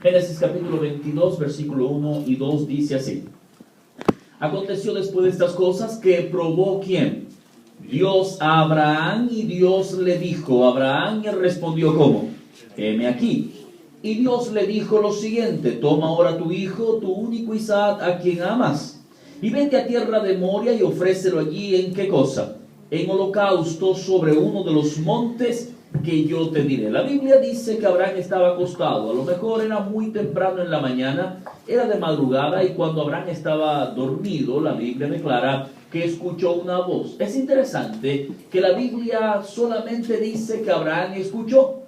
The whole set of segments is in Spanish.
Génesis capítulo 22, versículo 1 y 2 dice así. Aconteció después de estas cosas que probó ¿quién? Dios a Abraham, y Dios le dijo, Abraham, y él respondió ¿cómo? Heme aquí. Y Dios le dijo lo siguiente, toma ahora tu hijo, tu único Isaac, a quien amas, y vete a tierra de Moria y ofrécelo allí, ¿en qué cosa? En holocausto sobre uno de los montes que yo te diré. La Biblia dice que Abraham estaba acostado, a lo mejor era muy temprano en la mañana, era de madrugada, y cuando Abraham estaba dormido, la Biblia declara que escuchó una voz. Es interesante que la Biblia solamente dice que Abraham escuchó,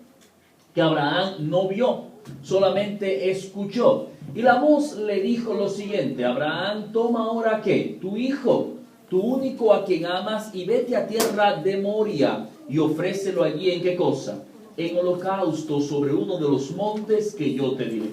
que Abraham no vio, solamente escuchó. Y la voz le dijo lo siguiente, Abraham, toma ahora ¿qué? Tu hijo, tu único a quien amas, y vete a tierra de Moria y ofrécelo allí, ¿en qué cosa? En holocausto sobre uno de los montes que yo te diré.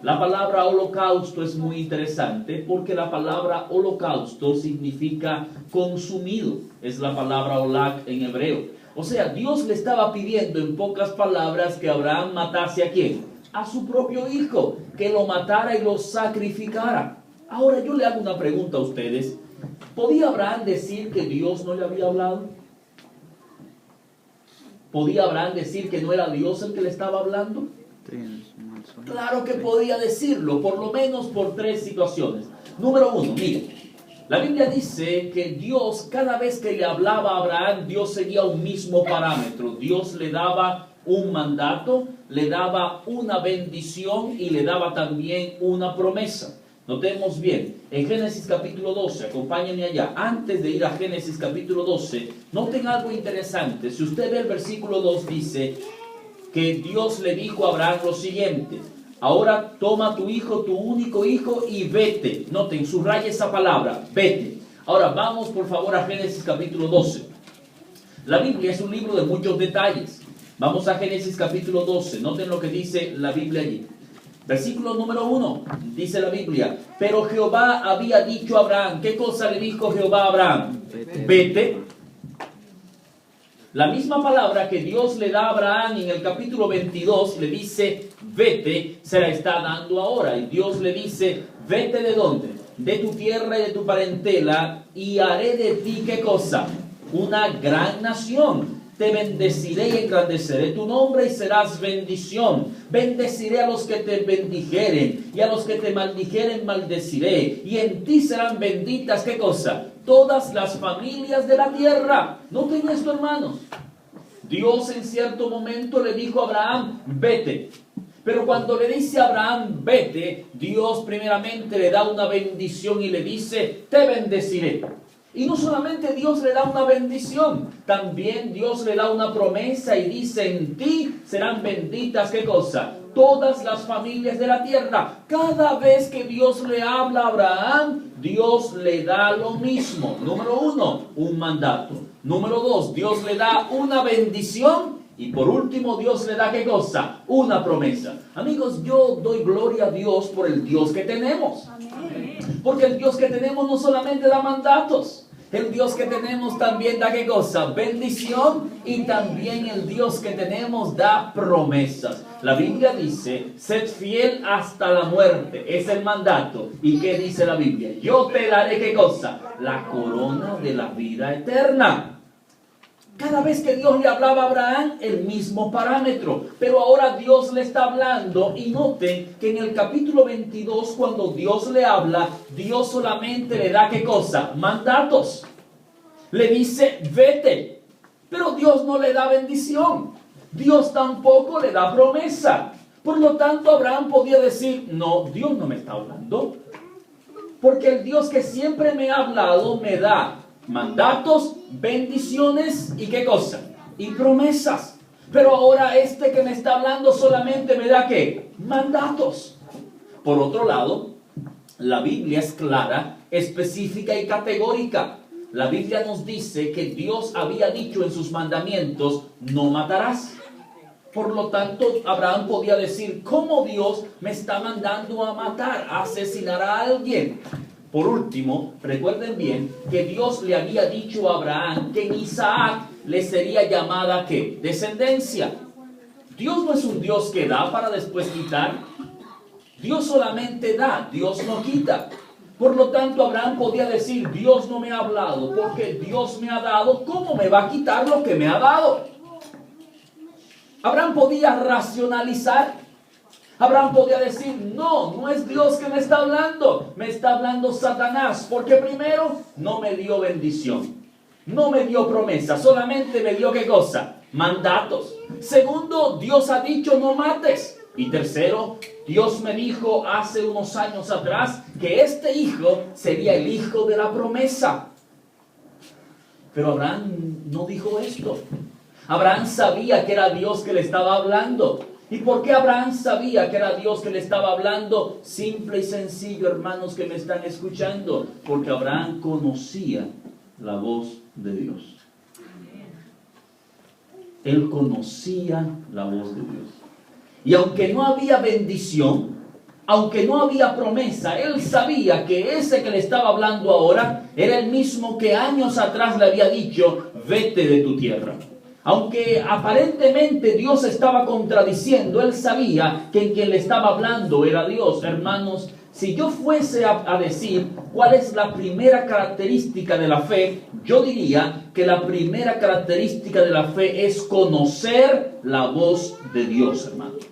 La palabra holocausto es muy interesante porque la palabra holocausto significa consumido. Es la palabra holak en hebreo. O sea, Dios le estaba pidiendo en pocas palabras que Abraham matase ¿a quién? A su propio hijo, que lo matara y lo sacrificara. Ahora yo le hago una pregunta a ustedes. ¿Podía Abraham decir que Dios no le había hablado? ¿Podía Abraham decir que no era Dios el que le estaba hablando? Claro que podía decirlo, por lo menos por tres situaciones. Número uno, mire, la Biblia dice que Dios, cada vez que le hablaba a Abraham, Dios seguía un mismo parámetro. Dios le daba un mandato, le daba una bendición y le daba también una promesa. Notemos bien, en Génesis capítulo 12, acompáñenme allá. Antes de ir a Génesis capítulo 12, noten algo interesante. Si usted ve el versículo 2, dice que Dios le dijo a Abraham lo siguiente. Ahora toma tu hijo, tu único hijo, y vete. Noten, subraya esa palabra, vete. Ahora vamos por favor a Génesis capítulo 12. La Biblia es un libro de muchos detalles. Vamos a Génesis capítulo 12. Noten lo que dice la Biblia allí. Versículo número 1, dice la Biblia, pero Jehová había dicho a Abraham, ¿qué cosa le dijo Jehová a Abraham? Vete. La misma palabra que Dios le da a Abraham en el capítulo 22, le dice, vete, se la está dando ahora. Y Dios le dice, vete ¿de dónde? De tu tierra y de tu parentela, y haré de ti, ¿qué cosa? Una gran nación. Te bendeciré y engrandeceré tu nombre y serás bendición. Bendeciré a los que te bendijeren, y a los que te maldijeren maldeciré. Y en ti serán benditas, ¿qué cosa? Todas las familias de la tierra. Noten esto, hermanos. Dios en cierto momento le dijo a Abraham, vete. Pero cuando le dice a Abraham, vete, Dios primeramente le da una bendición y le dice, te bendeciré. Y no solamente Dios le da una bendición, también Dios le da una promesa y dice, en ti serán benditas, ¿qué cosa? Todas las familias de la tierra. Cada vez que Dios le habla a Abraham, Dios le da lo mismo. Número 1, un mandato. Número 2, Dios le da una bendición. Y por último, Dios le da ¿qué cosa? Una promesa. Amigos, yo doy gloria a Dios por el Dios que tenemos. Porque el Dios que tenemos no solamente da mandatos, el Dios que tenemos también da ¿qué cosa? Bendición. Y también el Dios que tenemos da promesas. La Biblia dice, sed fiel hasta la muerte. Es el mandato. ¿Y qué dice la Biblia? Yo te daré ¿qué cosa? La corona de la vida eterna. Cada vez que Dios le hablaba a Abraham, el mismo parámetro. Pero ahora Dios le está hablando, y noten que en el capítulo 22, cuando Dios le habla, Dios solamente le da ¿qué cosa? Mandatos. Le dice, vete. Pero Dios no le da bendición. Dios tampoco le da promesa. Por lo tanto, Abraham podía decir, no, Dios no me está hablando. Porque el Dios que siempre me ha hablado me da mandatos, bendiciones y ¿qué cosa? Y promesas. Pero ahora este que me está hablando solamente me da ¿qué? Mandatos. Por otro lado, la Biblia es clara, específica y categórica. La Biblia nos dice que Dios había dicho en sus mandamientos, no matarás. Por lo tanto, Abraham podía decir, ¿cómo Dios me está mandando a matar, a asesinar a alguien? Por último, recuerden bien que Dios le había dicho a Abraham que en Isaac le sería llamada ¿qué? Descendencia. Dios no es un Dios que da para después quitar. Dios solamente da, Dios no quita. Por lo tanto, Abraham podía decir, Dios no me ha hablado porque Dios me ha dado, ¿cómo me va a quitar lo que me ha dado? Abraham podía racionalizar. Abraham podía decir, no es Dios que me está hablando Satanás, porque primero no me dio bendición, no me dio promesa, solamente me dio ¿qué cosa? Mandatos. Segundo, Dios ha dicho no mates. Y tercero, Dios me dijo hace unos años atrás que este hijo sería el hijo de la promesa. Pero Abraham no dijo esto. Abraham sabía que era Dios que le estaba hablando. ¿Y por qué Abraham sabía que era Dios que le estaba hablando? Simple y sencillo, hermanos que me están escuchando. Porque Abraham conocía la voz de Dios. Él conocía la voz de Dios. Y aunque no había bendición, aunque no había promesa, él sabía que ese que le estaba hablando ahora era el mismo que años atrás le había dicho, vete de tu tierra. Aunque aparentemente Dios estaba contradiciendo, él sabía que en quien le estaba hablando era Dios. Hermanos, si yo fuese a decir cuál es la primera característica de la fe, yo diría que la primera característica de la fe es conocer la voz de Dios, hermanos.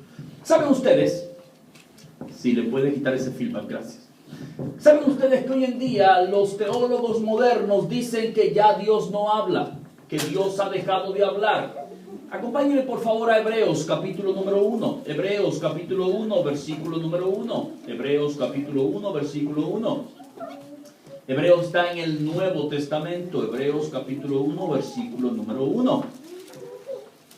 ¿Saben ustedes? Si le puede quitar ese feedback, gracias. ¿Saben ustedes que hoy en día los teólogos modernos dicen que ya Dios no habla? Que Dios ha dejado de hablar. Acompáñenme por favor a Hebreos capítulo número 1. Hebreos capítulo 1, versículo número 1. Hebreos capítulo 1, versículo 1. Hebreos está en el Nuevo Testamento. Hebreos capítulo 1, versículo número 1.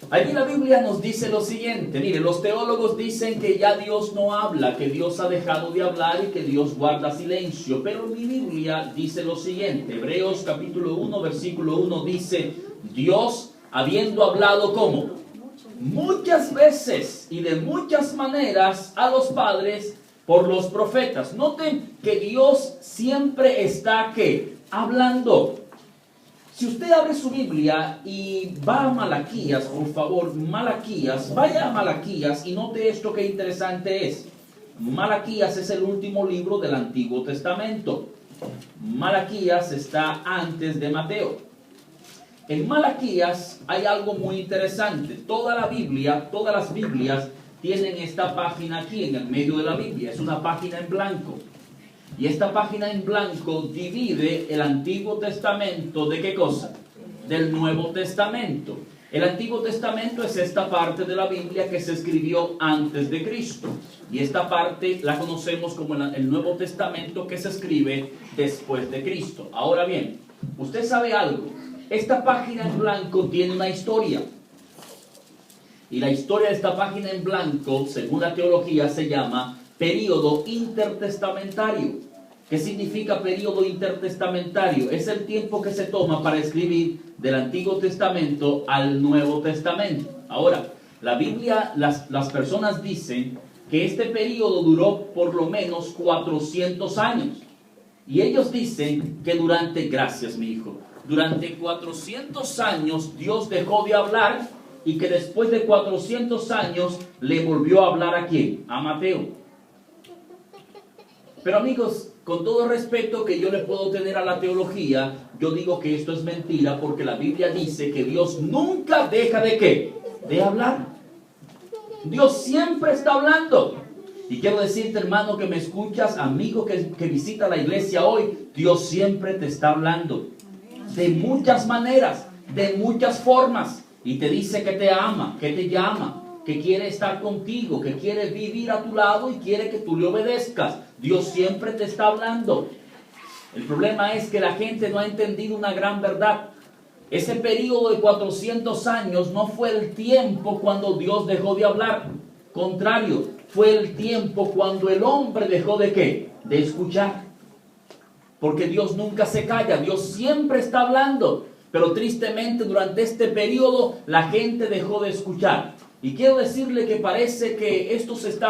Allí la Biblia nos dice lo siguiente. Mire, los teólogos dicen que ya Dios no habla, que Dios ha dejado de hablar y que Dios guarda silencio. Pero mi Biblia dice lo siguiente. Hebreos capítulo 1, versículo 1 dice, Dios habiendo hablado ¿cómo? Muchas veces y de muchas maneras a los padres por los profetas. Noten que Dios siempre está ¿qué? Hablando. Si usted abre su Biblia y va a Malaquías, por favor, Malaquías, vaya a Malaquías y note esto que interesante es. Malaquías es el último libro del Antiguo Testamento. Malaquías está antes de Mateo. En Malaquías hay algo muy interesante. Toda la Biblia, todas las Biblias tienen esta página aquí en el medio de la Biblia. Es una página en blanco. Y esta página en blanco divide el Antiguo Testamento ¿de qué cosa? Del Nuevo Testamento. El Antiguo Testamento es esta parte de la Biblia que se escribió antes de Cristo. Y esta parte la conocemos como el Nuevo Testamento que se escribe después de Cristo. Ahora bien, usted sabe algo. Esta página en blanco tiene una historia. Y la historia de esta página en blanco, según la teología, se llama período intertestamentario. ¿Qué significa período intertestamentario? Es el tiempo que se toma para escribir del Antiguo Testamento al Nuevo Testamento. Ahora, la Biblia, las personas dicen que este período duró por lo menos 400 años. Y ellos dicen que gracias mi hijo, durante 400 años Dios dejó de hablar y que después de 400 años le volvió a hablar ¿a quién? A Mateo. Pero amigos, con todo respeto que yo le puedo tener a la teología, yo digo que esto es mentira porque la Biblia dice que Dios nunca deja ¿de qué? De hablar. Dios siempre está hablando. Y quiero decirte, hermano, que me escuchas, amigo que visita la iglesia hoy, Dios siempre te está hablando. De muchas maneras, de muchas formas. Y te dice que te ama, que te llama, que quiere estar contigo, que quiere vivir a tu lado y quiere que tú le obedezcas. Dios siempre te está hablando. El problema es que la gente no ha entendido una gran verdad. Ese periodo de 400 años no fue el tiempo cuando Dios dejó de hablar. Contrario, fue el tiempo cuando el hombre dejó ¿de qué? De escuchar. Porque Dios nunca se calla, Dios siempre está hablando. Pero tristemente durante este periodo la gente dejó de escuchar. Y quiero decirle que parece que esto se está